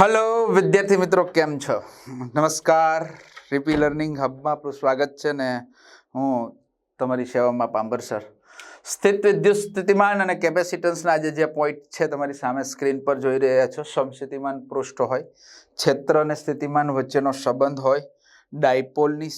Hello विद्यार्थी मित्रों केम छो। नमस्कार। રીપી લર્નિંગ હબમાં આપણું સ્વાગત છે ને હું તમારી સેવામાં પાંબર સર। સ્થિત વિદ્યુત સ્થિતિમાન અને કેપેસિટન્સના આજે જે પોઈન્ટ છે તમારી સામે સ્ક્રીન પર જોઈ રહ્યા છો। સમસ્થિતિમાન પૃષ્ઠ હોય, ક્ષેત્ર અને સ્થિતિમાન વચ્ચેનો સંબંધ હોય, ડાયપોલની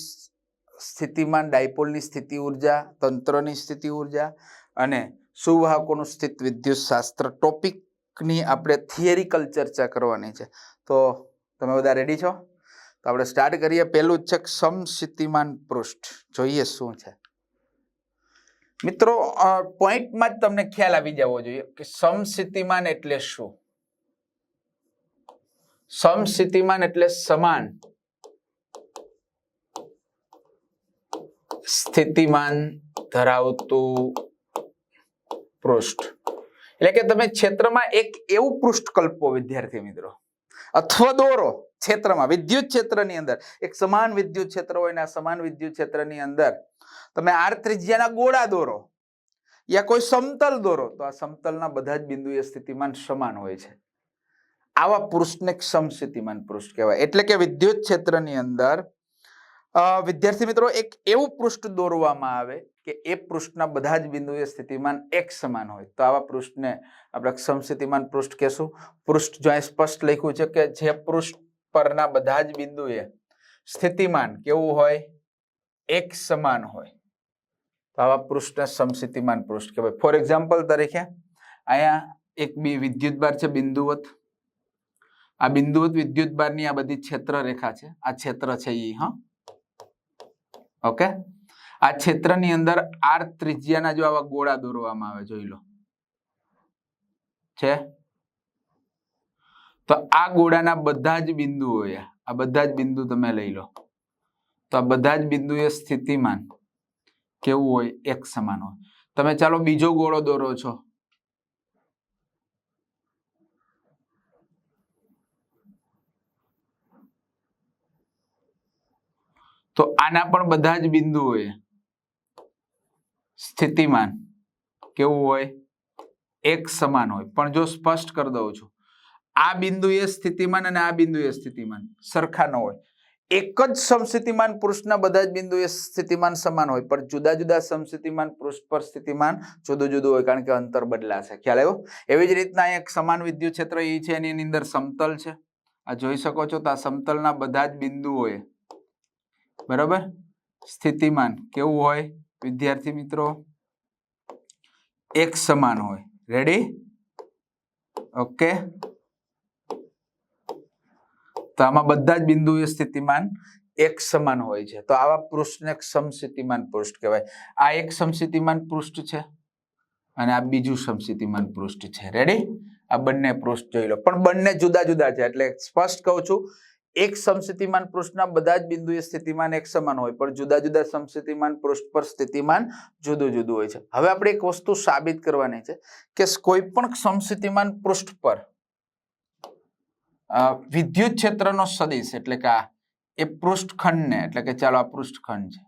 સ્થિતિમાન ડાયપોલની સ્થિતિ ઉર્જા, તંત્રની સ્થિતિ ઉર્જા અને સુવાહકોનું સ્થિત વિદ્યુત શાસ્ત્ર ટોપિક ની આપણે થિયરિકલ ચર્ચા કરવાની છે। તો તમે બધા રેડી છો? તો આપણે સ્ટાર્ટ કરીએ। પહેલું જ છે સમસ્થિતિમાન પૃષ્ઠ। જોઈએ શું છે મિત્રો। પોઈન્ટમાં જ તમને ખ્યાલ આવી જવો જોઈએ કે સમસ્થિતિમાન એટલે શું। સમસ્થિતિમાન એટલે સમાન સ્થિતિમાન ધરાવતું પૃષ્ઠ। એટલે કે તમે ક્ષેત્રમાં એક એવું પૃષ્ઠ કલ્પો વિદ્યાર્થી મિત્રો, અથવા દોરો ક્ષેત્રમાં વિદ્યુત ક્ષેત્રની અંદર એક સમાન વિદ્યુત ક્ષેત્ર હોય ને આ સમાન વિદ્યુત ક્ષેત્રની અંદર તમે આર ત્રિજ્યાના ગોળા દોરો યા કોઈ સમતલ દોરો તો આ સમતલના બધા જ બિંદુએ સ્થિતિમાન સમાન હોય છે। આવા પૃષ્ઠને સમસ્થિતિમાન પૃષ્ઠ કહેવાય। એટલે કે વિદ્યુત ક્ષેત્રની અંદર વિદ્યાર્થી મિત્રો એક એવું પૃષ્ઠ દોરવામાં આવે કે એ પૃષ્ઠના બધા જ બિંદુએ સ્થિતિમાન એક સમાન હોય તો આવા પૃષ્ઠને આપણે સમસ્થિતિમાન પૃષ્ઠ કહેશું। પૃષ્ઠ જો સ્પષ્ટ લખ્યું છે કે જે પૃષ્ઠ પરના બધા જ બિંદુએ સ્થિતિમાન કેવું હોય, એક સમાન હોય તો આવા પૃષ્ઠને સમસ્થિતિમાન પૃષ્ઠ કહેવાય। ફોર એક્ઝામ્પલ તરીકે અહીંયા એક વિદ્યુત બાર છે બિંદુવત। આ બિંદુવત વિદ્યુત બારની આ બધી ક્ષેત્ર રેખા છે, આ ક્ષેત્ર છે ઈ ઓકે। આ ક્ષેત્રની અંદર આર ત્રિજ્યાના જો આવા ગોળા દોરવામાં આવે જોઈ લો છે તો આ ગોળાના બધા જ બિંદુઓ આ બધા જ બિંદુ તમે લઈ લો તો આ બધા જ બિંદુએ સ્થિતિમાન કેવું હોય, એક સમાન હોય। તમે ચાલો બીજો ગોળો દોરો છો તો આના પણ બધા જ બિંદુઓએ સ્થિતિમાન કેવું હોય, એક સમાન હોય। પણ જો સ્પષ્ટ કરી દઉં છું આ બિંદુએ સ્થિતિમાન અને આ બિંદુએ સ્થિતિમાન સરખા ન હોય। એક જ સમસ્થિતિમાન પૃષ્ઠના બધા જ બિંદુએ સ્થિતિમાન સમાન હોય પણ જુદા જુદા સમસ્થિતિમાન પૃષ્ઠ પર સ્થિતિમાન જુદું જુદું હોય કારણ કે અંતર બદલાશે। ખ્યાલ આવ્યો? એવી જ રીતના એક સમાન વિદ્યુત ક્ષેત્ર એ છે એની અંદર સમતલ છે, આ જોઈ શકો છો તો આ સમતલના બધા જ બિંદુઓએ બરાબર સ્થિતિમાન કેવું હોય વિદ્યાર્થી મિત્રો, એક સમાન હોય। રેડી? ઓકે। તો આમાં બધા જ બિંદુએ સ્થિતિમાન એક સમાન હોય છે તો આવા પૃષ્ઠને સમસ્થિતિમાન પૃષ્ઠ કહેવાય। આ એક સમસ્થિતિમાન પૃષ્ઠ છે અને આ બીજું સમસ્થિતિમાન પૃષ્ઠ છે। રેડી? આ બંને પૃષ્ઠ જોઈ લો પણ બંને જુદા જુદા છે એટલે સ્પષ્ટ કહું છું એક સમસ્થિતિમાન પૃષ્ઠના બધા જ બિંદુએ સ્થિતિમાન એક સમાન હોય પણ જુદા જુદા સમસ્થિતિમાન પૃષ્ઠ પર સ્થિતિમાન જુદું જુદું હોય છે। હવે આપણે એક વસ્તુ સાબિત કરવાની છે કે કોઈ પણ સમસ્થિતિમાન પૃષ્ઠ પર વિદ્યુત ક્ષેત્રનો સદિશ એટલે કે આ એ પૃષ્ઠખંડને એટલે કે ચાલો આ પૃષ્ઠખંડ છે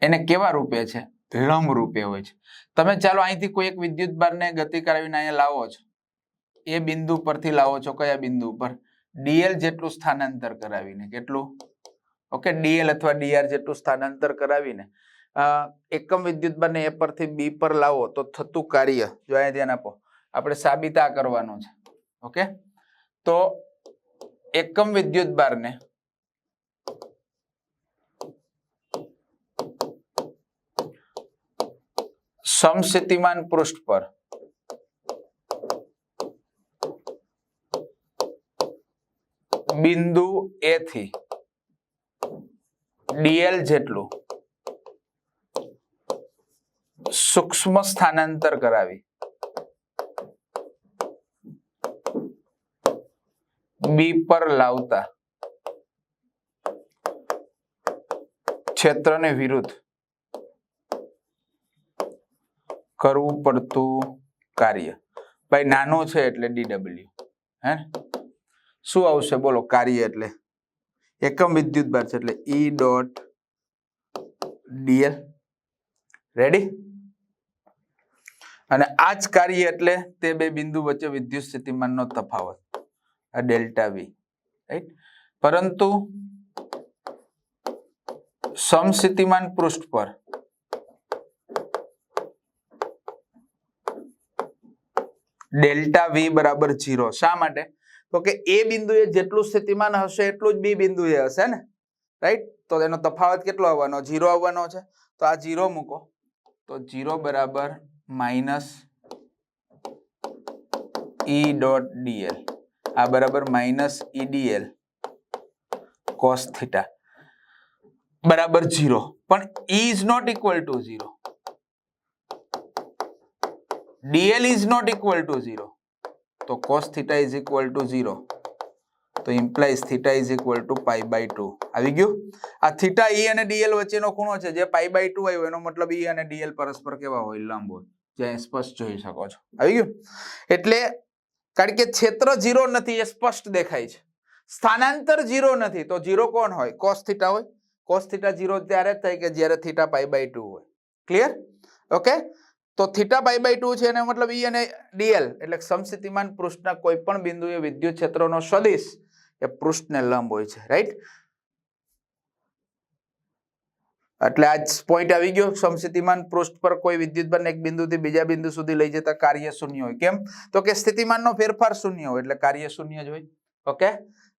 એને કેવા રૂપે છે, લંબ રૂપે હોય છે। તમે ચાલો અહીંથી કોઈ એક વિદ્યુત ભારને ગતિ કરાવીને અહીંયા લાવો છો, એ બિંદુ પરથી લાવો છો કયા બિંદુ પર, ડીએલ જેટલું સ્થાનાંતર કરાવીને, કેટલું ઓકે ડીએલ અથવા ડીઆર જેટલું સ્થાનાંતર કરાવીને એકમ વિદ્યુત ભારને એ પરથી બી પર લાવો તો થતું કાર્ય જો અહીંયા ધ્યાન આપો આપણે સાબિત આ કરવાનું છે ઓકે। તો એકમ વિદ્યુત ભારને સમસ્થિતિમાન પૃષ્ઠ પર બિંદુ એ થી ડીએલ જેટલું સૂક્ષ્મ સ્થાનાંતર કરાવી બી પર લાવતા ક્ષેત્રને વિરુદ્ધ કરવું પડતું કાર્ય ભાઈ નાનો છે એટલે ડીડબલ્યુ હે શું આવશે બોલો કાર્ય એટલે એકમ વિદ્યુત ભાર છે એટલે ઈ ડોટ ડીએલ। રેડી? અને આ જ કાર્ય એટલે તે બે બિંદુ વચ્ચે વિદ્યુત સ્થિતિમાનનો તફાવત, આ ડેલ્ટા વી, રાઈટ. પરંતુ સમસ્થિતિમાન પૃષ્ઠ પર ડેલ્ટા વી બરાબર 0. શા માટે? તો કે એ બિંદુએ જેટલું સ્થિતિમાન હશે એટલું જ બી બિંદુએ હશે ને, રાઈટ. તો એનો તફાવત કેટલો આવવાનો? 0 આવવાનો છે. તો આ 0 મૂકો તો 0 બરાબર માઇનસ ઈ ડોટ ડીએલ, આ બરાબર minus E DL cos theta બરાબર 0. પણ E is not equal to 0, dl is not equal to 0, તો cos theta is equal to 0, તો implies theta is equal to pi by 2. આવી ગયું? આ theta e અને dl વચ્ચેનો ખૂણો છે, જે pi by 2 આવ્યો એનો મતલબ e અને dl પરસ્પર કેવા હોય? લંબ હોય, જે સ્પષ્ટ જોઈ શકો છો. આવી ગયું? એટલે કારણ કે ક્ષેત્ર 0 નથી એ સ્પષ્ટ દેખાય છે, સ્થાનાંતર 0 નથી, તો 0 કોણ હોય? cos theta હોય. cos theta 0 ત્યારે જ થાય કે જ્યારે theta pi by 2 હોય. ક્લિયર? ઓકે. તો થીટા પાઈ બાય 2 છે, એનો મતલબ ઈ અને ડીએલ એટલે સમસ્થિતિમાન પૃષ્ઠના કોઈ પણ બિંદુએ વિદ્યુત ક્ષેત્રનો સદિશ એ પૃષ્ઠને લંબ હોય છે, રાઈટ. એટલે આ પોઈન્ટ આવી ગયો. સમસ્થિતિમાન પૃષ્ઠ પર કોઈ વિદ્યુતભારને એક બિંદુથી બીજા બિંદુ સુધી લઈ જતા કાર્ય શૂન્ય હોય. કેમ? તો કે સ્થિતિમાનનો ફેરફાર શૂન્ય હોય એટલે કાર્ય શૂન્ય જ હોય. Okay,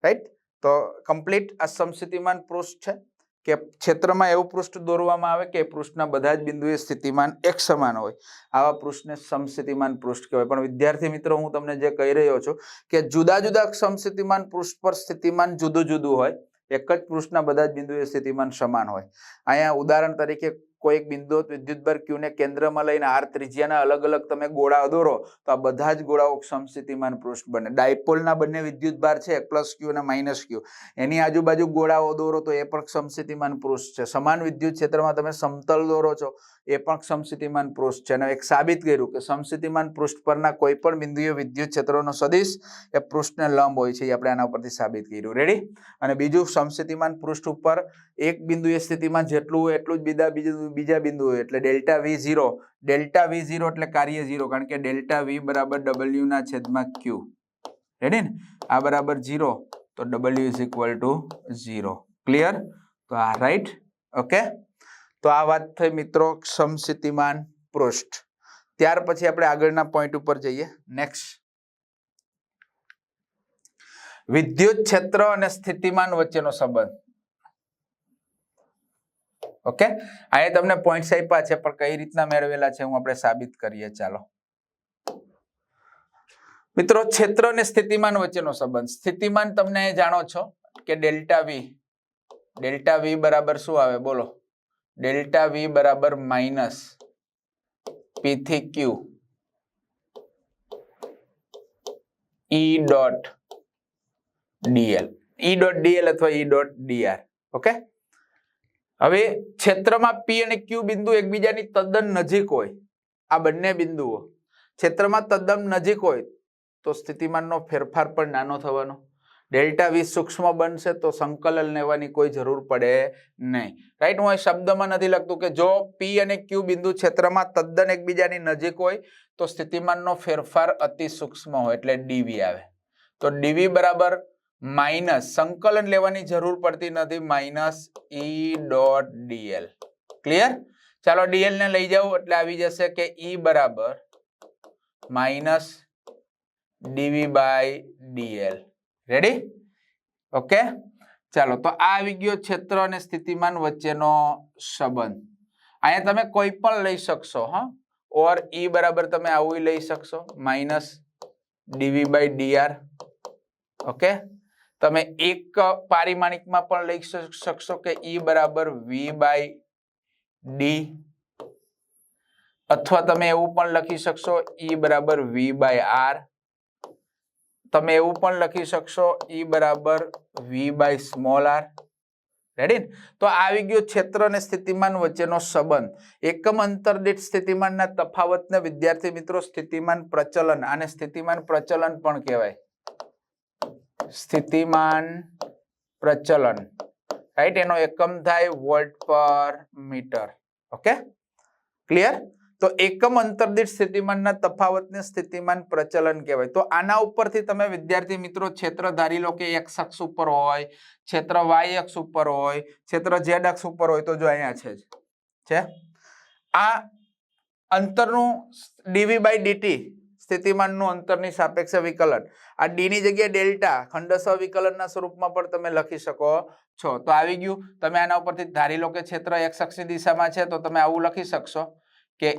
right. તો કમ્પ્લીટ આ સમસ્થિતિમાન પૃષ્ઠ છે કે ક્ષેત્રમાં એવું પૃષ્ઠ દોરવામાં આવે કે પૃષ્ઠના બધા જ બિંદુએ સ્થિતિમાન એક સમાન હોય, આવા પૃષ્ઠને સમસ્થિતિમાન પૃષ્ઠ કહેવાય. પણ વિદ્યાર્થી મિત્રો, હું તમને જે કહી રહ્યો છું કે જુદા જુદા સમસ્થિતિમાન પૃષ્ઠ પર સ્થિતિમાન જુદું જુદું હોય, એક જ પૃષ્ઠના બધા જ બિંદુએ સ્થિતિમાન સમાન હોય. અહીંયા ઉદાહરણ તરીકે કોઈ એક બિંદુ વિદ્યુતભાર Q ને કેન્દ્રમાં લઈને r ત્રિજ્યાના અલગ અલગ તમે ગોળા દોરો તો આ બધા જ ગોળાઓ સમસ્થિતિમાન પૃષ્ઠ બને. ડાયપોલના બંને વિદ્યુતભાર છે, +Q અને -Q, એની આજુબાજુ ગોળાઓ દોરો તો એ પણ સમસ્થિતિમાન પૃષ્ઠ છે. સમાન વિદ્યુત ક્ષેત્રમાં તમે સમતલ દોરો છો એ પણ સમસ્થિતિમાન પૃષ્ઠ છે. અને એક સાબિત કર્યું કે સમસ્થિતિમાન પૃષ્ઠ પરના કોઈ પણ બિંદુએ વિદ્યુત ક્ષેત્રનો સદિશ એ પૃષ્ઠને લંબ હોય છે. એ આપણે આના ઉપરથી સાબિત કર્યું. રેડી? અને બીજું, સમસ્થિતિમાન પૃષ્ઠ ઉપર એક બિંદુએ સ્થિતિમાન જેટલું હોય એટલું જ બીજા બિંદુ હોય એટલે ડેલ્ટા V0 એટલે કાર્ય 0, કારણ કે ડેલ્ટા V બરાબર W/Q. રેડી ને? આ બરાબર 0, તો W is equal to 0. Clear? તો આ રાઈટ. ઓકે, તો આ વાત થઈ મિત્રો સમસ્થિતિમાન પૃષ્ઠ. ત્યાર પછી આપણે આગળના પોઈન્ટ ઉપર જઈએ. નેક્સ્ટ, વિદ્યુત ક્ષેત્ર અને સ્થિતિમાન વચ્ચેનો સંબંધ. ઓકે, અહીંયા તમને પોઈન્ટ્સ આપ્યા છે, પણ કઈ રીતના મેળવેલા છે હું આપણે સાબિત કરીએ. ચાલો મિત્રો, ક્ષેત્ર અને સ્થિતિમાન વચ્ચેનો સંબંધ. સ્થિતિમાન તમને જાણો છો કે ડેલ્ટા વી બરાબર શું આવે? બોલો. ડેલ્ટા વી બરાબર માઇનસ P થી Q E ડોટ ડીએલ અથવા E ડોટ ડીઆર. ઓકે, હવે ક્ષેત્રમાં P અને Q બિંદુ એકબીજાની તદ્દન નજીક હોય, આ બંને બિંદુઓ ક્ષેત્રમાં તદ્દન નજીક હોય તો સ્થિતિમાનનો ફેરફાર પણ નાનો થવાનો. ડેલ્ટા વી સૂક્ષ્મ બનશે તો સંકલન લેવાની કોઈ જરૂર પડે નહીં. રાઈટ? હું અહીં શબ્દમાં નથી લખતું કે જો P અને Q બિંદુ ક્ષેત્રમાં તદ્દન એકબીજાની નજીક હોય તો સ્થિતિમાનનો ફેરફાર અતિ સૂક્ષ્મ હોય એટલે ડીવી આવે. તો ડીવી બરાબર માઇનસ, સંકલન લેવાની જરૂર પડતી નથી, minus E dot DL. Clear? ચાલો ડીએલ ને લઈ જાઓ એટલે આવી જશે કે ઈ બરાબર minus DV by DL. Ready? Okay, ચાલો તો આ આવી ગયો ક્ષેત્ર અને સ્થિતિમાન વચ્ચેનો સંબંધ. અહીંયા તમે કોઈ પણ લઈ શકશો, હા, ઓર ઈ બરાબર તમે આવું લઈ શકશો, minus DV by DR. Okay, તમે એક પારિમાણિકમાં પણ લઈ શકશો કે ઈ બરાબર વી બાય ડી, અથવા તમે એવું પણ લખી શકશો ઈ બરાબર વી બાય આર. તમે એવું પણ લખી શકશો ઈ બરાબર V by small R. Ready? તો આવી ગયો ક્ષેત્ર અને સ્થિતિમાન વચ્ચેનો સંબંધ. એકમ અંતર દીઠ સ્થિતિમાનના તફાવતને વિદ્યાર્થી મિત્રો સ્થિતિમાન પ્રચલન, આને સ્થિતિમાન પ્રચલન પણ કહેવાય. સ્થિતિમાન પ્રચલન, રાઈટ? એનો એકમ થાય વોલ્ટ પર મીટર. Okay, clear? તો એકમ અંતર દીઠ સ્થિતિમાનના તફાવતને સ્થિતિમાન પ્રચલન કહેવાય. તો આના ઉપરથી તમે વિદ્યાર્થી મિત્રો ક્ષેત્ર ધારી લો કે x અક્ષ ઉપર હોય, ક્ષેત્ર y અક્ષ ઉપર હોય, ક્ષેત્ર z અક્ષ ઉપર હોય, તો જો અહીંયા છે આ અંતરનું dv/dt સ્થિતિમાનનું અંતરની સાપેક્ષે વિકલન. આ d ની જગ્યાએ ડેલ્ટા ખંડસ્વ વિકલનના સ્વરૂપમાં પણ તમે લખી શકો છો. તો આવી ગયું. તમે આના ઉપરથી ધારી લો કે ક્ષેત્ર x અક્ષની દિશામાં છે, તો તમે આવું લખી શકશો કે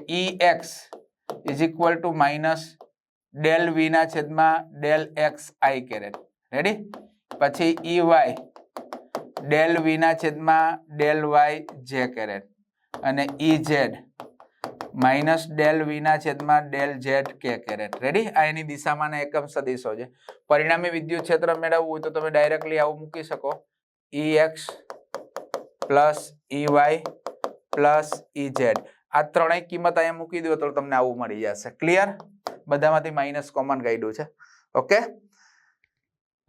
ex is equal to minus del v ના છેદમાં ડેલ xi કેરેટ. રેડી? પછી ey ડેલ v ના છેદમાં ડેલ yj કેરેટ અને ez માઇનસ ડેલ v ના છેદમાં ડેલ zk કેરેટ. રેડી? આ એની દિશામાં એકમ સદિશો છે. પરિણામી વિદ્યુત ક્ષેત્ર મેળવવું હોય તો તમે ડાયરેક્ટલી આવું મૂકી શકો, ex plus ey plus ez. આ ત્રણેય કિંમત અહીંયા મૂકી દો તો તમને આવું મળી જશે. ક્લિયર? બધામાંથી માઇનસ કોમન કાઢ્યું છે. ઓકે,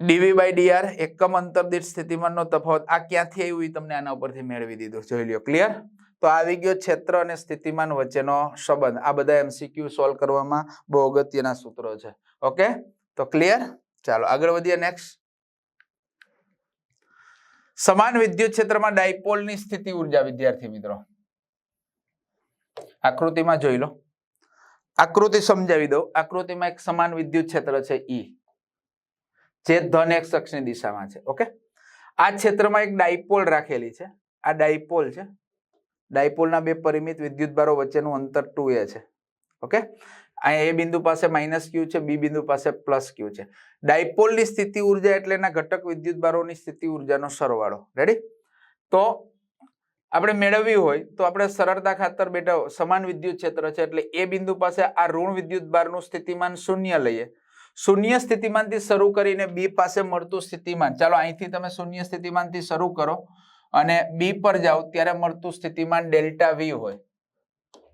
dv/dr એકમ અંતર દીઠ સ્થિતિમાનનો તફાવત આ ક્યાંથી આવ્યું એ તમને આના ઉપરથી મેળવી દીધું. જોઈ લ્યો. ક્લિયર? તો આવી ગયો ક્ષેત્ર અને સ્થિતિમાન વચ્ચેનો સંબંધ. આ બધા MCQ સોલ્વ કરવામાં બહુ અગત્યના સૂત્રો છે. ઓકે, તો ક્લિયર? ચાલો આગળ વધીએ. નેક્સ્ટ, સમાન વિદ્યુત ક્ષેત્રમાં ડાયપોલની સ્થિતિ ઉર્જા. વિદ્યાર્થી મિત્રો આકૃતિમાં જોઈ લો. આકૃતિ સમજાવી દઉં. આકૃતિમાં એક સમાન વિદ્યુત ક્ષેત્ર છે E, જે ધન x અક્ષની દિશામાં છે. ઓકે, આ ક્ષેત્રમાં એક ડાયપોલ રાખેલી છે. આ ડાયપોલ છે. ડાયપોલના બે પરિમિત વિદ્યુતભારો વચ્ચેનું અંતર 2a છે. ઓકે, અહીંયા a બિંદુ પાસે -q છે, b બિંદુ પાસે +q છે. ડાયપોલની સ્થિતિ ઉર્જા એટલે એના ઘટક વિદ્યુતભારોની સ્થિતિ ઉર્જાનો સરવાળો. રેડી? તો આપણે મેળવવી હોય તો આપણે સરળતા ખાતર બેટા સમાન વિદ્યુત ક્ષેત્ર છે એટલે a બિંદુ પાસે આ ઋણ વિદ્યુતભારનું સ્થિતિમાન 0 લઈએ. શૂન્ય સ્થિતિમાનથી શરૂ કરીને b પાસે મળતું સ્થિતિમાન, ચાલો અહીંથી તમે શૂન્ય સ્થિતિમાનથી શરૂ કરો અને b પર જાઓ ત્યારે મળતું સ્થિતિમાન ડેલ્ટા v હોય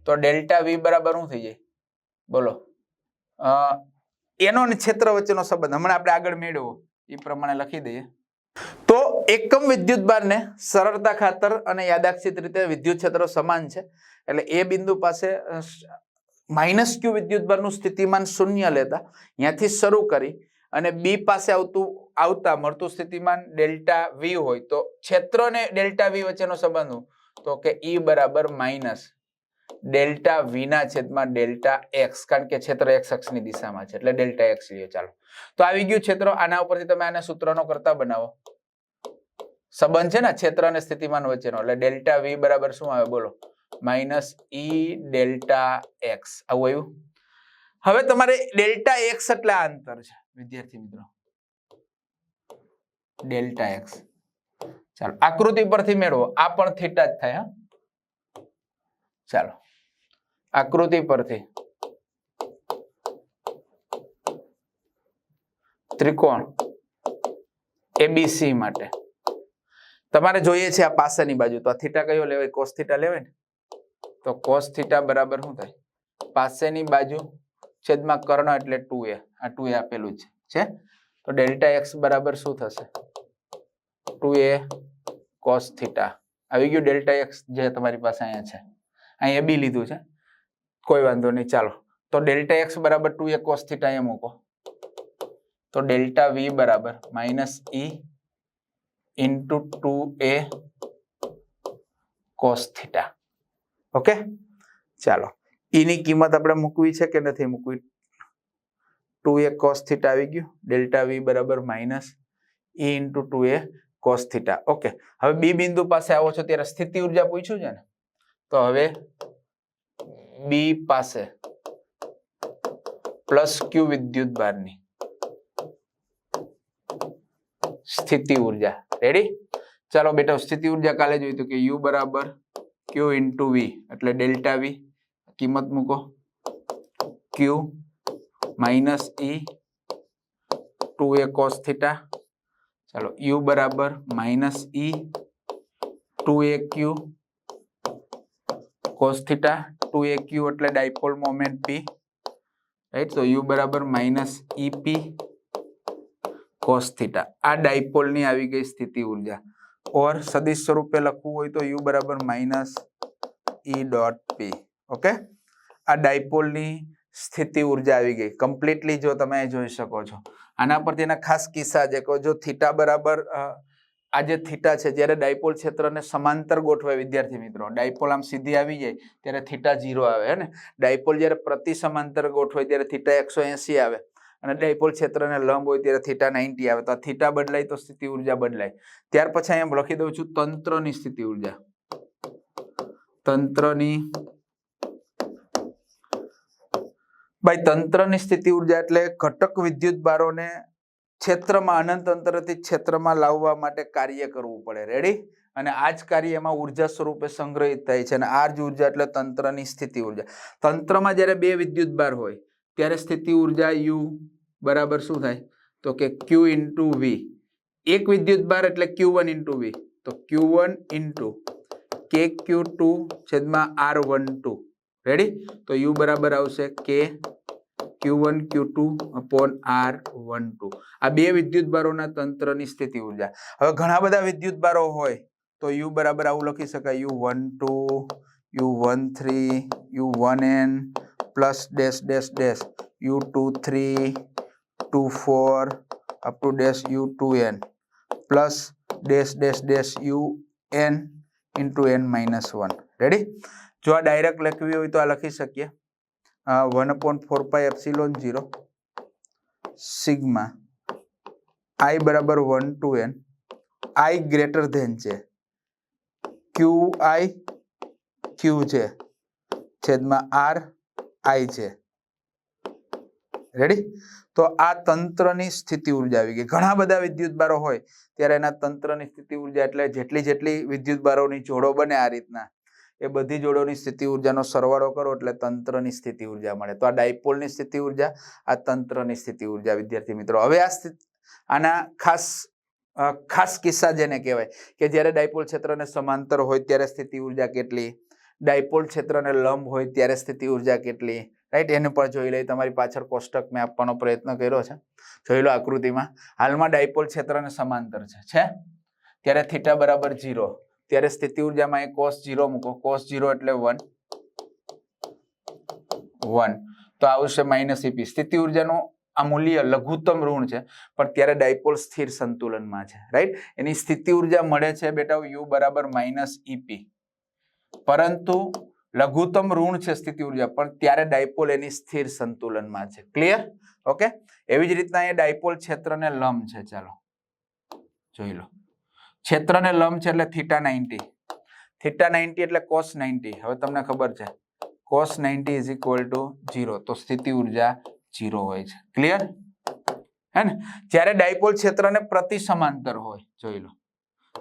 તો ડેલ્ટા v બરાબર શું થઈ જાય? બોલો. એનો ક્ષેત્ર વચ્ચેનો સંબંધ હમણાં આપણે આગળ મેળવો એ પ્રમાણે લખી દઈએ. તો એકમ વિદ્યુતભારને સરળતા ખાતર અને યાદાક્ષિત રીતે વિદ્યુત ક્ષેત્ર સમાન છે એટલે a બિંદુ પાસે -q વિદ્યુતભારનું સ્થિતિમાન 0 લેતા ત્યાંથી શરૂ કરી અને b પાસે આવતા મળતું સ્થિતિમાન ડેલ્ટા v હોય તો ક્ષેત્ર અને ડેલ્ટા v વચ્ચેનો સંબંધ તો કે E બરાબર માઇનસ ડેલ્ટા v ના છેદમાં ડેલ્ટા x, કારણ કે ક્ષેત્ર x અક્ષની દિશામાં છે એટલે ડેલ્ટા x લઈએ. ચાલો, તો આવી ગયું ક્ષેત્ર. આના ઉપરથી તમે આના સૂત્રનો કરતા બનાવો. સંબંધ છે ને ક્ષેત્ર અને સ્થિતિમાન વચ્ચેનો એટલે ડેલ્ટા v બરાબર શું આવે? બોલો, માઇનસ E ડેલ્ટા x. આવું આવ્યું. હવે તમારે ડેલ્ટા x એટલે આ અંતર છે વિદ્યાર્થી મિત્રો, ડેલ્ટા x. ચાલો આકૃતિ પરથી મેળવો. આ પણ થીટા જ થાય. ચાલો આકૃતિ પરથી ત્રિકોણ ABC માટે તમારે જોઈએ છે આ પાસેની બાજુ, તો આ થીટા કયો લેવાય? કોસ થીટા લેવાય ને. તો કોસ થીટા બરાબર શું થાય? પાસેની બાજુ છેદમાં કર્ણ એટલે 2a. આ 2a આપેલું છે. તો ડેલ્ટા x બરાબર શું થશે? 2a cos theta. આવી ગયું ડેલ્ટા x જે તમારી પાસે અહીંયા છે. અહીંયા b લીધું છે, કોઈ વાંધો નહીં. ચાલો, તો ડેલ્ટા x બરાબર 2a કોસ થીટા અહીંયા મૂકો તો ડેલ્ટા v બરાબર -E into 2a cos theta. Okay, ચાલો E ની કિંમત આપણે મૂકવી છે કે નથી મૂકવી? 2a કોસ થીટા આવી ગયું. ડેલ્ટા v બરાબર -E into 2a cos theta. Okay, હવે b બિંદુ પાસે આવો છો ત્યારે સ્થિતિ ઉર્જા પૂછ્યું છે ને, તો હવે b પાસે +q વિદ્યુતભારની સ્થિતિ ઉર્જા. રેડી? ચાલો બેટા સ્થિતિ ઉર્જા કાલે જોઈ તો કે u બરાબર q ઇન્ટુ v એટલે ડેલ્ટા v કિંમત મૂકો q -E 2a cos theta. ચાલો u બરાબર -E 2aq cos theta. 2aq એટલે ડાયપોલ મોમેન્ટ p, રાઈટ? તો u બરાબર -EP cos થીટા. આ ડાયપોલ ની આવી ગઈ સ્થિતિ ઉર્જા. ઓર સદિશ સ્વરૂપે લખવું હોય તો u બરાબર -E ડોટ p. ઓકે, આ ડાયપોલની સ્થિતિ ઉર્જા આવી ગઈ કમ્પ્લીટલી. જો તમે જોઈ શકો છો આના પરથી એના ખાસ કિસ્સા છે કે જો થીટા બરાબર આ જે થીટા છે જ્યારે ડાયપોલ ક્ષેત્રને સમાંતર ગોઠવાય વિદ્યાર્થી મિત્રો, ડાયપોલ આમ સીધી આવી જાય ત્યારે થીટા 0 આવે હે ને. ડાયપોલ જ્યારે પ્રતિ સમાંતર ગોઠવાય ત્યારે થીટા 180 આવે અને ડાયપોલ ક્ષેત્રને લંબ હોય ત્યારે થીટા 90 આવે. તો આ થીટા બદલાય તો સ્થિતિ ઉર્જા બદલાય. ત્યાર પછી અહીંયા લખી દઉં છું તંત્રની સ્થિતિ ઉર્જા. તંત્રની સ્થિતિ ઉર્જા એટલે ઘટક વિદ્યુત ભારોને ક્ષેત્રમાં અનંત અંતરથી ક્ષેત્રમાં લાવવા માટે કાર્ય કરવું પડે. રેડી? અને આ જ કાર્ય એમાં ઉર્જા સ્વરૂપે સંગ્રહિત થાય છે અને આ જ ઉર્જા એટલે તંત્રની સ્થિતિ ઉર્જા. તંત્રમાં જ્યારે બે વિદ્યુત ભાર હોય ત્યારે સ્થિતિ ઉર્જા U બરાબર શું થાય તો કે Q ઇન્ટુ V. એક વિદ્યુત ભાર એટલે Q1 ઇન્ટુ V, તો Q1 ઇન્ટુ KQ2 છેદમાં R12. રેડી? તો U બરાબર આવશે K Q1 Q2 upon R12. આ બે વિદ્યુત ભારોના તંત્રની સ્થિતિ ઉર્જા. હવે ઘણા બધા વિદ્યુત ભારો હોય તો U બરાબર આવું લખી શકાય U12 U13 U1n plus dash dash dash U23 24 up to dash U2n plus dash dash dash UN into n minus 1. Ready? જો આ ડાયરેક્ટ લખવી હોય તો આ લખી શકીએ 1/4 પાઈ એપ્સિલોન 0 સિગ્મા I બરાબર 1 to n I greater than છે QI Q છે છેદમાં R I છે. રેડી? તો આ તંત્રની સ્થિતિ ઉર્જા આવી ગઈ. ઘણા બધા વિદ્યુત ભારો હોય ત્યારે એના તંત્રની સ્થિતિ ઉર્જા એટલે જેટલી વિદ્યુત ભારોની જોડો બને આ રીતના એ બધી જોડોની સ્થિતિ ઉર્જાનો સરવાળો કરો એટલે તંત્રની સ્થિતિ ઉર્જા મળે. તો આ ડાયપોલની સ્થિતિ ઉર્જા, આ તંત્રની સ્થિતિ ઉર્જા વિદ્યાર્થી મિત્રો. હવે આના ખાસ કિસ્સા જેને કહેવાય કે જ્યારે ડાયપોલ ક્ષેત્રને સમાંતર હોય ત્યારે સ્થિતિ ઉર્જા કેટલી, ડાયપોલ ક્ષેત્રને લંબ હોય ત્યારે સ્થિતિ ઉર્જા કેટલી. રાઈટ? એને પણ જોઈ લઈ. તમારી પાછળ કોષ્ટક મેં આપવાનો પ્રયત્ન કર્યો છે, જોઈ લો આકૃતિમાં. હાલમાં ડાયપોલ ક્ષેત્રને સમાંતર છે ત્યારે થીટા બરાબર 0 ત્યારે સ્થિતિ ઉર્જામાં એ cos 0 મૂકો. cos 0 એટલે 1 તો આવશે માઇનસ EP. સ્થિતિ ઉર્જાનું આ મૂલ્ય લઘુત્તમ ઋણ છે પણ ત્યારે ડાયપોલ સ્થિર સંતુલનમાં છે. રાઈટ? એની સ્થિતિ ઉર્જા મળે છે બેટા U બરાબર માઇનસ EP, પરંતુ લઘુત્તમ ઋણ છે સ્થિતિ ઉર્જા પણ ત્યારે ડાયપોલ એની સ્થિર સંતુલનમાં છે. ક્લિયર? ઓકે. એવી જ રીતના એ ડાયપોલ ક્ષેત્રને લંબ છે. ચાલો જોઈ લો. ક્ષેત્રને લંબ છે એટલે થીટા 90. થીટા 90 એટલે cos 90. હવે તમને ખબર છે cos 90 ઇઝ ઇક્વલ ટુ 0. તો સ્થિતિ ઉર્જા 0 હોય છે. ક્લિયર? હે ને? જ્યારે ડાયપોલ ક્ષેત્રને પ્રતિ સમાંતર હોય જોઈ લો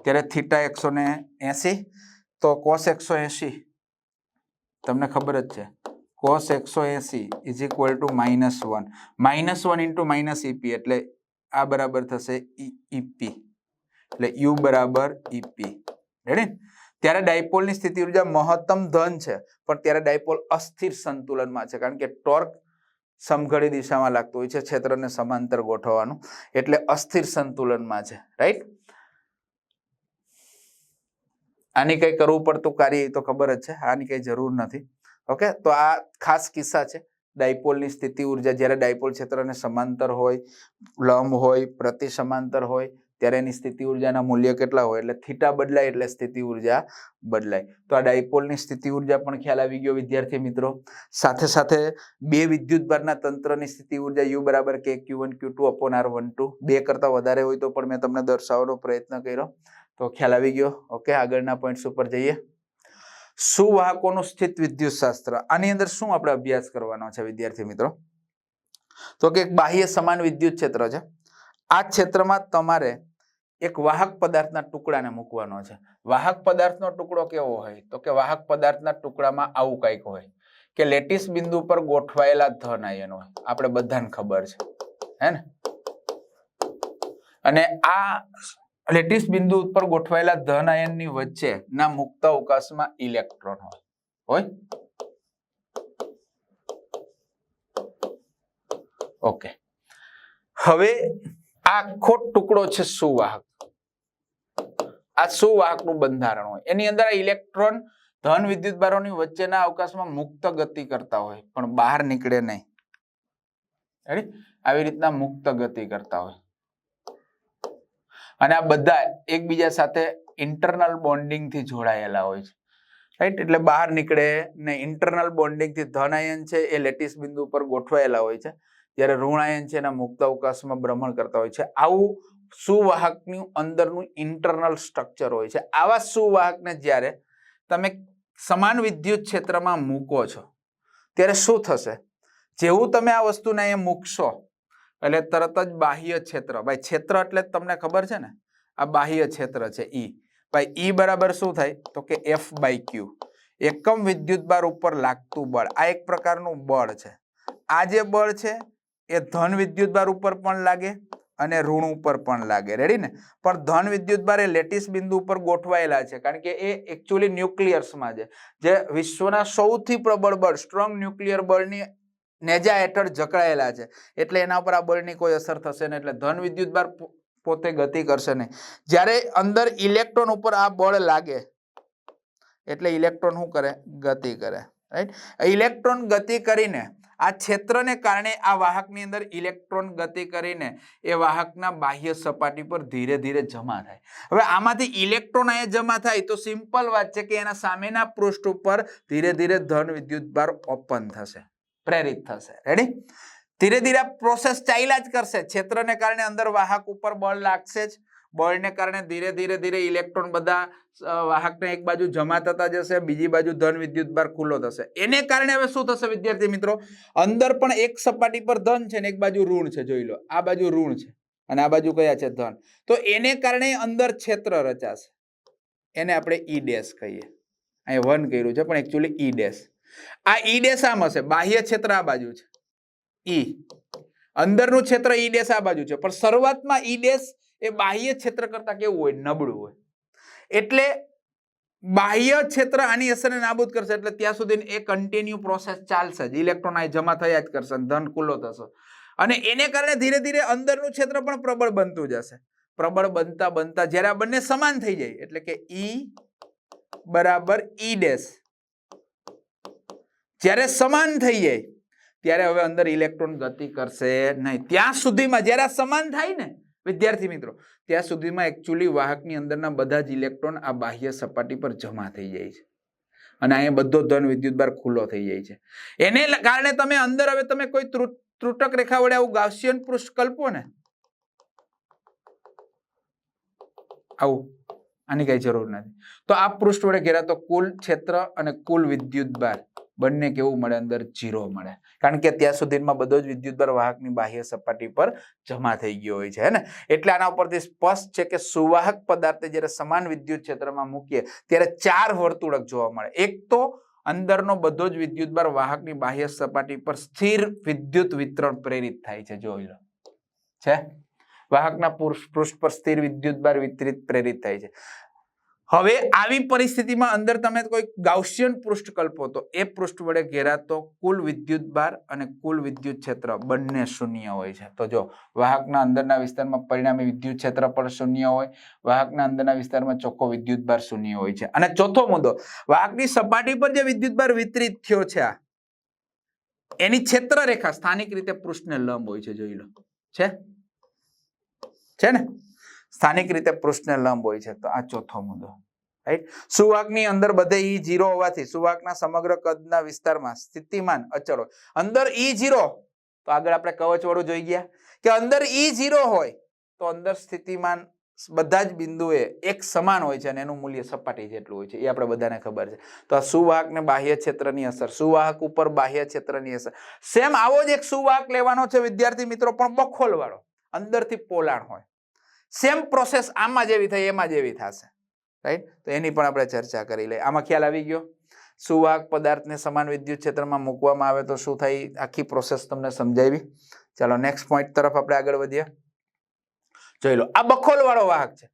ત્યારે થીટા 180 તો cos 180 તમને ખબર જ છે cos 180 is equal to -1. -1 into minus EP એટલે આ બરાબર થશે EP એટલે U બરાબર EP. રેડી? ત્યારે ડાયપોલની સ્થિતિ ઉર્જા મહત્તમ ધન છે પણ ત્યારે ડાયપોલ અસ્થિર સંતુલનમાં છે કારણ કે ટોર્ક સમઘડી દિશામાં લાગતું હોય છે ક્ષેત્રને સમાંતર ગોઠવવાનું એટલે અસ્થિર સંતુલનમાં છે. રાઈટ? આની કઈ કરવું પડતું કાર્ય તો ખબર જ છે, આની કઈ જરૂર નથી. ઓકે. તો આ ખાસ કિસ્સા છે ડાયપોલની સ્થિતિ ઉર્જા. જ્યારે ડાયપોલ ક્ષેત્રને સમાંતર હોય, લંબ હોય, પ્રતિ સમાંતર હોય ત્યારે એની સ્થિતિ ઉર્જાના મૂલ્ય કેટલા હોય એટલે થીટા બદલાય એટલે સ્થિતિ ઉર્જા બદલાય. તો આ ડાયપોલની સ્થિતિ ઉર્જા પણ ખ્યાલ આવી ગયો વિદ્યાર્થી મિત્રો. સાથે સાથે બે વિદ્યુત ભારના તંત્રની સ્થિતિ ઉર્જા U બરાબર K Q1 Q2 upon R12 બે કરતા વધારે હોય તો પણ મેં તમને દર્શાવવાનો પ્રયત્ન કર્યો. તો ખ્યાલ આવી ગયો. ઓકે. આગળના પોઈન્ટ્સ ઉપર જઈએ. સુવાહકોનું સ્થિત વિદ્યુત શાસ્ત્ર. આની અંદર શું આપણે અભ્યાસ કરવાનો છે વિદ્યાર્થી મિત્રો? તો કે એક બાહ્ય સમાન વિદ્યુત ક્ષેત્ર છે. આ ક્ષેત્રમાં તમારે એક વાહક પદાર્થના ટુકડાને મૂકવાનો છે. વાહક પદાર્થનો ટુકડો કેવો હોય તો કે વાહક પદાર્થના ટુકડામાં આવું કંઈક હોય કે લેટિસ બિંદુ પર ગોઠવાયેલા ધન આયન હોય. આપણે બધાને ખબર છે હે ને? અને આ લેટિસ બિંદુ ઉપર ગોઠવાયેલા ધન આયનની વચ્ચે ના મુક્ત અવકાશમાં ઇલેક્ટ્રોન હોય. ઓકે. હવે આ આખો ટુકડો છે સુવાહક. આ સુવાહકનું બંધારણ હોય એની અંદર આ ઇલેક્ટ્રોન ધન વિદ્યુતભારોની વચ્ચેના અવકાશમાં મુક્ત ગતિ કરતા હોય પણ બહાર નીકળે નહીં. આવી રીતના મુક્ત ગતિ કરતા હોય અને આ બધા એકબીજા સાથે ઇન્ટરનલ બોન્ડિંગ થી જોડાયેલા હોય છે. રાઈટ, એટલે બહાર નીકળે ને. ઇન્ટરનલ બોન્ડિંગ થી ધન આયન છે એ લેટિસ બિંદુ પર ગોઠવાયેલા હોય છે, જ્યારે ઋણ આયન છે એના મુક્ત અવકાશમાં ભ્રમણ કરતા હોય છે. આવું સુવાહકનું અંદરનું ઇન્ટરનલ સ્ટ્રક્ચર હોય છે. આવા સુવાહકને જ્યારે તમે સમાન વિદ્યુત ક્ષેત્રમાં મૂકો છો ત્યારે શું થશે? જેવું તમે આ વસ્તુને અહીંયા મૂકશો એટલે તરત જ બાહ્ય ક્ષેત્ર, ભાઈ ક્ષેત્ર એટલે તમને ખબર છે ને, આ બાહ્ય ક્ષેત્ર છે ઈ. ભાઈ ઈ બરાબર શું થાય તો કે F/Q, એકમ વિદ્યુતભાર ઉપર લાગતું બળ. આ એક પ્રકારનું બળ છે. આ જે બળ છે એ ધન વિદ્યુતભાર ઉપર પણ લાગે અને ઋણ ઉપર પણ લાગે. રેડી ને? પણ ધન વિદ્યુતભાર એ લેટિસ બિંદુ ઉપર ગોઠવાયેલા છે, કારણ કે એ એકચ્યુઅલી ન્યુક્લિયર્સમાં છે, જે વિશ્વના સૌથી પ્રબળ બળ, સ્ટ્રોંગ ન્યુક્લિયર બળની નેજા હેઠળ જકડાયેલા છે. એટલે એના ઉપર આ બળની કોઈ અસર થશે નહીં, એટલે ધન વિદ્યુતભાર પોતે ગતિ કરશે નહીં. જ્યારે અંદર ઇલેક્ટ્રોન ઉપર આ બળ લાગે એટલે ઇલેક્ટ્રોન શું કરે? ગતિ કરે. રાઈટ, ઇલેક્ટ્રોન ગતિ કરીને આ ક્ષેત્રને કારણે આ વાહકની અંદર ઇલેક્ટ્રોન ગતિ કરીને એ વાહકના બાહ્ય સપાટી પર ધીરે ધીરે જમા થાય. હવે આમાંથી ઇલેક્ટ્રોન અહીંયા જમા થાય તો સિમ્પલ વાત છે કે એના સામેના પૃષ્ઠ ઉપર ધીરે ધીરે ધન વિદ્યુતભાર ઓપન થશે, પ્રેરિત થશે. રેડી? ધીરે ધીરે પ્રોસેસ ચાલ્યા જ કરશે. ક્ષેત્રને કારણે અંદર વાહક ઉપર બળ લાગશે જ. બળને કારણે ધીરે ધીરે ધીરે ઇલેક્ટ્રોન બધા વાહકને એક બાજુ જમા થતા જશે, બીજી બાજુ ધન વિદ્યુતભાર ખુલ્લો થશે. એને કારણે હવે શું થશે વિદ્યાર્થી મિત્રો? અંદર પણ એક સપાટી પર ધન છે ને એક બાજુ ઋણ છે. જોઈ લો, આ બાજુ ઋણ છે અને આ બાજુ કયા છે? ધન. તો એને કારણે અંદર ક્ષેત્ર રચાશે. એને આપણે E ડેશ કહીએ. અહીંયા 1 કર્યું છે પણ એકચ્યુઅલી E ડેશ. આ E ડેશ આમ હશે, બાહ્ય ક્ષેત્ર આ બાજુ છે E, અંદરનું ક્ષેત્ર E ડેશ આ બાજુ છે. પણ શરૂઆતમાં E ડેશ એ બાહ્ય ક્ષેત્ર કરતા કેવું હોય? નબળું હોય. એટલે બાહ્ય ક્ષેત્ર આની અસરને નાબૂદ કરશે, એટલે ત્યાં સુધી એ કન્ટિન્યુ પ્રોસેસ ચાલશે જ. ઇલેક્ટ્રોન આ જમા થયા જ કરશે, ધન ખુલ્લો થશે અને એને કારણે ધીરે ધીરે અંદરનું ક્ષેત્ર પણ પ્રબળ બનતું જશે. પ્રબળ બનતા બનતા જ્યારે આ બંને સમાન થઈ જાય એટલે કે E બરાબર E ડેશ, જ્યારે સમાન થઈ જાય ત્યારે હવે અંદર ઇલેક્ટ્રોન ગતિ કરશે નહીં. ત્યાં સુધીમાં જ્યારે આ સમાન થાય ને વિદ્યાર્થી મિત્રો, ત્યાં સુધીમાં એકચ્યુઅલી વાહકની અંદરના બધા જ ઇલેક્ટ્રોન આ બાહ્ય સપાટી પર જમા થઈ જાય છે અને અહીંયા બધો ધન વિદ્યુતભાર ખુલ્લો થઈ જાય છે. એને કારણે તમે અંદર હવે તમે કોઈ ત્રુટક રેખા વડે આવું ગાઉસિયન પૃષ્ઠ કલ્પો ને, આવું, આની કઈ જરૂર નથી. તો આ પૃષ્ઠ વડે ઘેરાતો કુલ ક્ષેત્ર અને કુલ વિદ્યુતભાર બંને કેવું મળે? અંદર 0 મળે, કારણ કે ત્યાં સુધીમાં બધો જ વિદ્યુતભાર વાહકની બાહ્ય સપાટી પર જમા થઈ ગયો હોય છે. હે ને? એટલે આના ઉપરથી સ્પષ્ટ છે કે સુવાહક પદાર્થને જ્યારે સમાન વિદ્યુત ક્ષેત્રમાં મૂકીએ ત્યારે 4 વર્તુળક જોવા મળે. એક તો અંદરનો બધો જ વિદ્યુતભાર વાહકની બાહ્ય સપાટી પર સ્થિર વિદ્યુત વિતરણ પ્રેરિત થાય છે. જોઈ લો છે, વાહકના પૃષ્ઠ પર સ્થિર વિદ્યુતભાર વિતરિત પ્રેરિત થાય છે. હવે આવી પરિસ્થિતિમાં અંદર તમે કોઈ ગાઉસિયન પૃષ્ઠ કલ્પો તો એ પૃષ્ઠ વડે ઘેરાતો કુલ વિદ્યુતભાર અને કુલ વિદ્યુત ક્ષેત્ર બંને શૂન્ય હોય છે. તો જો વાહકના અંદરના વિસ્તારમાં પરિણામી વિદ્યુત ક્ષેત્ર પણ શૂન્ય હોય, વાહકના અંદરના વિસ્તારમાં ચોખ્ખો વિદ્યુતભાર શૂન્ય હોય છે. અને ચોથો મુદ્દો, વાહકની સપાટી પર જે વિદ્યુતભાર વિતરિત થયો છે આ એની ક્ષેત્ર રેખા સ્થાનિક રીતે પૃષ્ઠને લંબ હોય છે. જોઈ લો, છે ને? સ્થાનિક રીતે પૃષ્ઠને લંબ હોય છે. તો આ ચોથો મુદ્દો. રાઈટ, સુવાહકની અંદર બધે E0 હોવાથી સુવાહકના સમગ્ર કદના વિસ્તારમાં સ્થિતિમાન અચળ હોય. અંદર E0, તો આગળ આપણે કવચ વાળું જોઈ ગયા કે અંદર E0 હોય તો અંદર સ્થિતિમાન બધા જ બિંદુએ એક સમાન હોય છે અને એનું મૂલ્ય સપાટી જેટલું હોય છે. એ આપણે બધાને ખબર છે. તો આ સુવાહક ને બાહ્ય ક્ષેત્રની અસર, સુવાહક ઉપર બાહ્ય ક્ષેત્રની અસર. સેમ આવો જ એક સુવાહક લેવાનો છે વિદ્યાર્થી મિત્રો, પણ બખોલ વાળો, અંદરથી પોલાણ હોય. સેમ પ્રોસેસ આમાં જેવી થઈ એમાં જેવી થશે. રાઈટ, તો એની પણ આપણે ચર્ચા કરી લઈએ. આમાં ખ્યાલ આવી ગયો? સુવાહક પદાર્થને સમાન વિદ્યુત ક્ષેત્રમાં મૂકવામાં આવે તો શું થાય, આખી પ્રોસેસ તમને સમજાવી. ચાલો નેક્સ્ટ પોઈન્ટ તરફ આપણે આગળ વધીએ. જોઈ લો, આ બખોલ વાળો વાહક છે.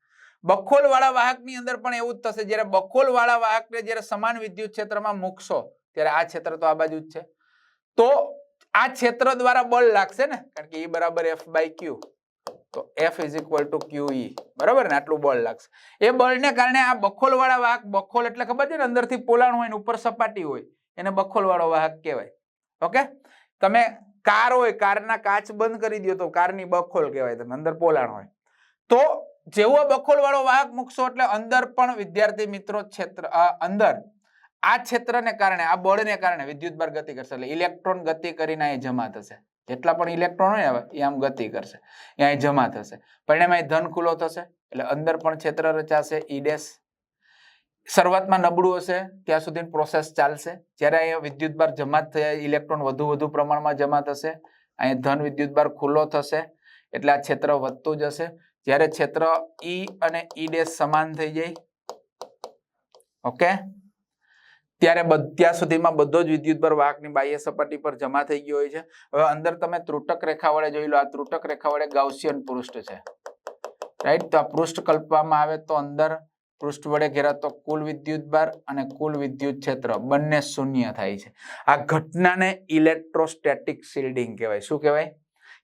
બખોલ વાળા વાહકની અંદર પણ એવું જ થશે. જ્યારે બખોલ વાળા વાહકને જ્યારે સમાન વિદ્યુત ક્ષેત્રમાં મૂકશો ત્યારે આ ક્ષેત્ર તો આ બાજુ જ છે, તો આ ક્ષેત્ર દ્વારા બળ લાગશે ને, કારણ કે E બરાબર F/Q. તો F is equal to QE, બરાબર ને? આટલું બળ લાગશે. એ બળને કારણે આ બખોલ વાળા વાહક, બખોલ એટલે ખબર છે ને, અંદરથી પોલાણ હોય ને ઉપર સપાટી હોય, એને બખોલ વાળો વાહક કહેવાય. ઓકે, તમે કાર હોય, કારના કાચ બંધ કરી દો તો કારની બખોલ કહેવાય, તમે અંદર પોલાણ હોય. તો જેવો બખોલ વાળો વાહક મૂકશો એટલે અંદર પણ વિદ્યાર્થી મિત્રો ક્ષેત્ર અંદર આ ક્ષેત્રને કારણે, આ બળને કારણે વિદ્યુતભાર ગતિ કરશે, એટલે ઇલેક્ટ્રોન ગતિ કરીને અહીં જમા થશે. જેટલા પણ ઇલેક્ટ્રોન હોય ને એ આમ ગતિ કરશે, એ અહીં જમા થશે, પરિણામે અહીં ધન ખુલ્લો થશે, એટલે અંદર પણ ક્ષેત્ર રચાશે. E ડેશ શરૂઆતમાં નબળું હશે ત્યાં સુધી પ્રોસેસ ચાલશે. જ્યારે અહીંયા વિદ્યુતભાર જમા થયા, ઇલેક્ટ્રોન વધુ પ્રમાણમાં જમા થશે, અહીં ધન વિદ્યુતભાર ખુલ્લો થશે, એટલે આ ક્ષેત્ર વધતું જશે. જ્યારે ક્ષેત્ર E અને E ડેશ સમાન થઈ જાય, ઓકે, ત્યારે ત્યાં સુધીમાં બધો જ વિદ્યુતભાર વાહકની બાહ્ય સપાટી પર જમા થઈ ગયો હોય છે. હવે અંદર તમે ત્રુટક રેખા વડે જોઈ લો, આ ત્રુટક રેખા વડે ગાઉસિયન પૃષ્ઠ છે, રાઈટ? તો આ પૃષ્ઠ કલ્પવામાં આવે તો અંદર પૃષ્ઠ વડે ઘેરાતો કુલ વિદ્યુતભાર અને કુલ વિદ્યુત ક્ષેત્ર બંને શૂન્ય થાય છે. આ ઘટનાને ઇલેક્ટ્રોસ્ટેટિક શિલ્ડિંગ કહેવાય. શું કહેવાય?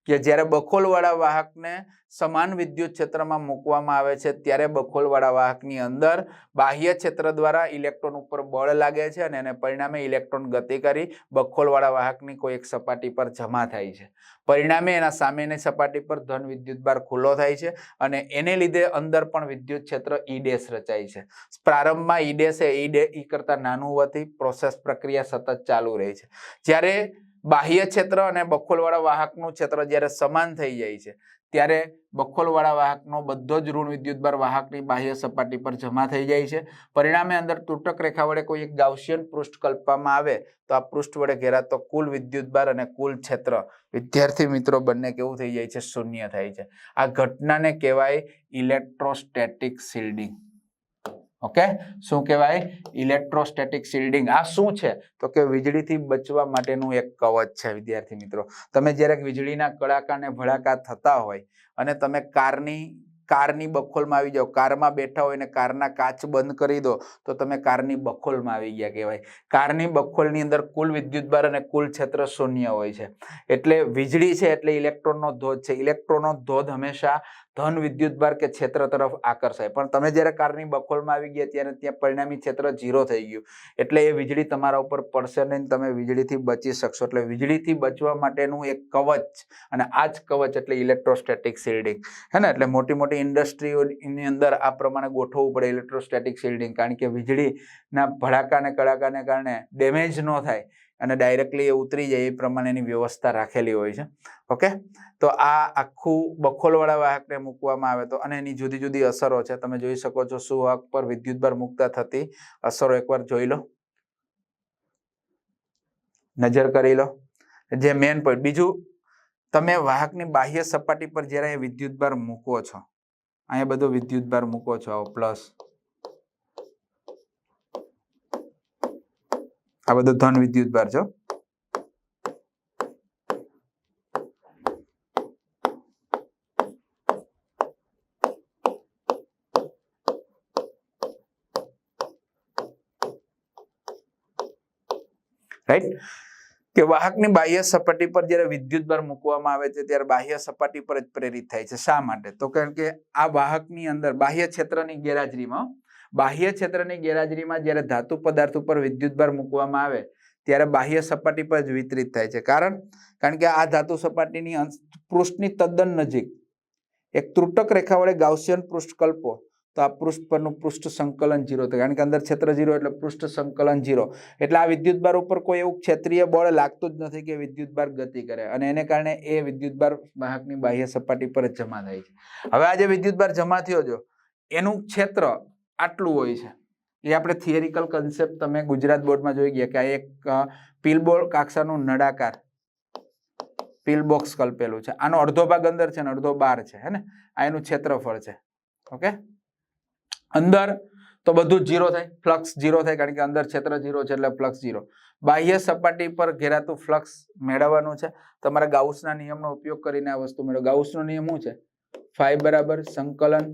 કે જ્યારે બખોલવાળા વાહકને સમાન વિદ્યુત ક્ષેત્રમાં મૂકવામાં આવે છે ત્યારે બખોલવાળા વાહકની અંદર બાહ્ય ક્ષેત્ર દ્વારા ઇલેક્ટ્રોન ઉપર બળ લાગે છે અને એને પરિણામે ઇલેક્ટ્રોન ગતિ કરી બખોલવાળા વાહકની કોઈ એક સપાટી પર જમા થાય છે. પરિણામે એના સામેની સપાટી પર ધન વિદ્યુતભાર ખુલ્લો થાય છે અને એને લીધે અંદર પણ વિદ્યુત ક્ષેત્ર E ડેશ રચાય છે. પ્રારંભમાં E ડેશ E કરતા નાનું હોવાથી પ્રોસેસ પ્રક્રિયા સતત ચાલુ રહે છે. જ્યારે બાહ્ય ક્ષેત્ર અને બખોલવાળા વાહકનું ક્ષેત્ર જ્યારે સમાન થઈ જાય છે ત્યારે બખોલવાળા વાહકનો બધો જ ઋણ વિદ્યુતભાર વાહકની બાહ્ય સપાટી પર જમા થઈ જાય છે. પરિણામે અંદર ત્રુટક રેખા વડે કોઈ એક ગાઉસિયન પૃષ્ઠ કલ્પવામાં આવે તો આ પૃષ્ઠ વડે ઘેરાતો કુલ વિદ્યુતભાર અને કુલ ક્ષેત્ર વિદ્યાર્થી મિત્રો બંને કેવું થઈ જાય છે? શૂન્ય થાય છે. આ ઘટનાને કહેવાય ઇલેક્ટ્રોસ્ટેટિક શિલ્ડિંગ. ઓકે, શું કહેવાય? Electrostatic shielding. આ શું છે? તો કે વીજળીથી બચવા માટેનું એક કવચ છે વિદ્યાર્થી મિત્રો. તમે જ્યારે વીજળીના કડાકા ને ભડાકા થતા હોય અને તમે કારની બખોલમાં આવી જાઓ, કારમાં બેઠા હોય ને કારના કાચ બંધ કરી દો તો તમે કારની બખોલમાં આવી ગયા કહેવાય. કારની બખોલની અંદર કુલ વિદ્યુતભાર અને કુલ ક્ષેત્ર શૂન્ય હોય છે. એટલે વીજળી છે એટલે ઇલેક્ટ્રોનનો ધોધ છે. ઇલેક્ટ્રોનનો ધોધ હંમેશા ધન વિદ્યુતભાર કે ક્ષેત્ર તરફ આકર્ષાય. પણ તમે જ્યારે કારની બખોલમાં આવી ગયા ત્યારે ત્યાં પરિણામી ક્ષેત્ર 0 થઈ ગયું, એટલે એ વીજળી તમારા ઉપર પડશે નહીં, તમે વીજળીથી બચી શકશો. એટલે વીજળીથી બચવા માટેનું એક કવચ, અને આ જ કવચ એટલે ઇલેક્ટ્રોસ્ટેટિક શિલ્ડિંગ, હે ને? એટલે મોટી મોટી ઇન્ડસ્ટ્રીઓની અંદર આ પ્રમાણે ગોઠવવું પડે ઇલેક્ટ્રોસ્ટેટિક શિલ્ડિંગ, કારણ કે વીજળીના ભડાકા ને કડાકાને કારણે ડેમેજ ન થાય અને ડાયરેક્ટલી એ ઉતરી જાય એ પ્રમાણેની વ્યવસ્થા રાખેલી હોય છે. ઓકે, તો આ આખું બખોલવાળા વાહકને મૂકવામાં આવે તો, અને એની જુદી જુદી અસરો છે, તમે જોઈ શકો છો. સુવાહક પર વિદ્યુતભાર મૂકતા થતી અસરો એકવાર જોઈ લો, નજર કરી લો, જે મેન પોઈન્ટ. બીજું, તમે વાહકની બાહ્ય સપાટી પર જ્યારે વિદ્યુતભાર મૂકો છો, અહીંયા બધો વિદ્યુતભાર મૂકો છો, પ્લસ આ બધો ધન વિદ્યુતભાર છે. રાઈટ? કે વાહકની બાહ્ય સપાટી પર જ્યારે વિદ્યુતભાર મૂકવામાં આવે છે ત્યારે બાહ્ય સપાટી પર જ પ્રેરિત થાય છે. શા માટે? તો કારણ કે આ વાહકની અંદર બાહ્ય ક્ષેત્રની ગેરહાજરીમાં જ્યારે ધાતુ પદાર્થ ઉપર વિદ્યુતભાર મૂકવામાં આવે ત્યારે બાહ્ય સપાટી પર જ વિતરિત થાય છે. કારણ કે આ ધાતુ સપાટીની પૃષ્ઠની તદ્દન નજીક એક ત્રુટક રેખા વડે ગાઉસિયન પૃષ્ઠ કલ્પો તો આ પૃષ્ઠ પરનું પૃષ્ઠ સંકલન 0 થાય, કારણ કે અંદર ક્ષેત્ર 0 એટલે પૃષ્ઠ સંકલન 0. એટલે આ વિદ્યુતભાર ઉપર કોઈ એવું ક્ષેત્રીય બળ લાગતું જ નથી કે વિદ્યુતભાર ગતિ કરે, અને એને કારણે એ વિદ્યુતભાર વાહકની બાહ્ય સપાટી પર જ જમા થાય છે. હવે આ જે વિદ્યુતભાર જમા થયો છે એનું ક્ષેત્ર આટલું હોય છે. એ આપણે થિયરિકલ કન્સેપ્ટ તમે ગુજરાત બોર્ડમાં જોઈ ગયા કે આ એક પિલબોલ કાક્ષાનું નળાકાર પિલ બોક્સ કલ્પેલું છે. આનો અડધો ભાગ અંદર છે ને અડધો બહાર છે, હે ને? આ એનું ક્ષેત્રફળ છે. ઓકે, અંદર તો બધું જ 0 થાય, ફ્લક્સ 0 થાય, કારણ કે અંદર ક્ષેત્ર 0 છે એટલે ફ્લક્સ 0. બાહ્ય સપાટી પર ઘેરાતું ફ્લક્સ મેળવવાનું છે. તમારા ગાઉસના નિયમનો ઉપયોગ કરીને આ વસ્તુ મેળવો. ગાઉસનો નિયમ શું છે? ફાઈ બરાબર સંકલન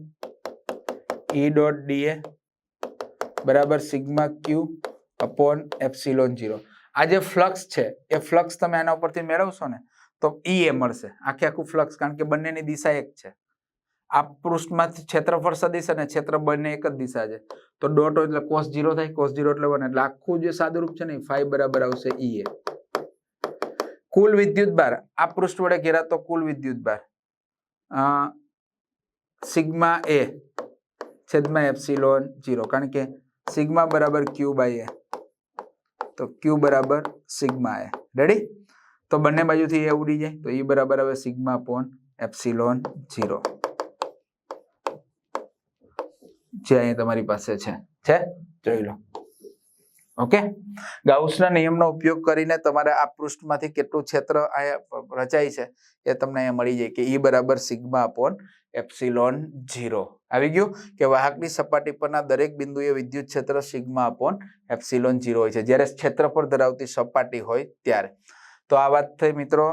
E ડોટ dA બરાબર સિગ્મા Q અપોન એપ્સિલોન 0. આ જે ફ્લક્સ છે એ ફ્લક્સ તમે આના ઉપરથી મેળવશો ને તો E એ મળશે, આખે આખું ફ્લક્સ, કારણ કે બંનેની દિશા એક છે. આ પૃષ્ઠમાંથી ક્ષેત્રફળ સદિશ અને ક્ષેત્ર બંને એક જ દિશા છે તો ડોટ હોય એટલે cos 0 થાય, cos 0 એટલે 1 એટલે આખું જે સાદુરૂપ છે ને phi બરાબર આવશે EA. કુલ વિદ્યુત ભાર આ પૃષ્ઠ વડે ઘેરાતો કુલ વિદ્યુત ભાર સિગ્મા A છેદમાં એપ્સિલોન 0 કારણ કે સિગ્મા બરાબર Q બાય A તો Q બરાબર સિગ્મા A. રેડી? તો બંને બાજુથી A ઉડી જાય તો E બરાબર આવે સિગ્મા અપોન એપ્સિલોન 0 જે અહીં તમારી પાસે છે જોઈ લો. ઓકે, ગાઉસના નિયમનો ઉપયોગ કરીને તમારે આ પૃષ્ઠમાંથી કેટલું ક્ષેત્ર રચાય છે એ તમને અહીંયા મળી જાય કે E બરાબર સિગ્મા અપોન એપ્સિલોન 0. આવી ગયું કે વાહકની સપાટી પરના દરેક બિંદુએ વિદ્યુત ક્ષેત્ર સિગ્મા અપોન એપ્સિલોન 0 હોય છે જ્યારે ક્ષેત્રફળ ધરાવતી સપાટી હોય ત્યારે. તો આ વાત થઈ મિત્રો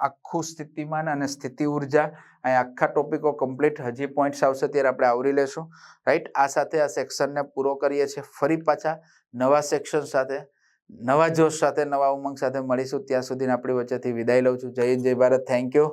આખું સ્થિતિમાન અને સ્થિતિ ઉર્જા અહીં આખા ટોપિકો કમ્પ્લીટ. હજી પોઈન્ટ્સ આવશે ત્યારે આપણે આવરી લેશું. રાઈટ, આ સાથે આ સેક્શનને પૂરો કરીએ છીએ. ફરી પાછા નવા સેક્શન સાથે નવા જોશ સાથે નવા ઉમંગ સાથે મળીશું. ત્યાં સુધી આપણી વચ્ચેથી વિદાય લઉં છું. જય હિન્દ, જય ભારત. Thank you.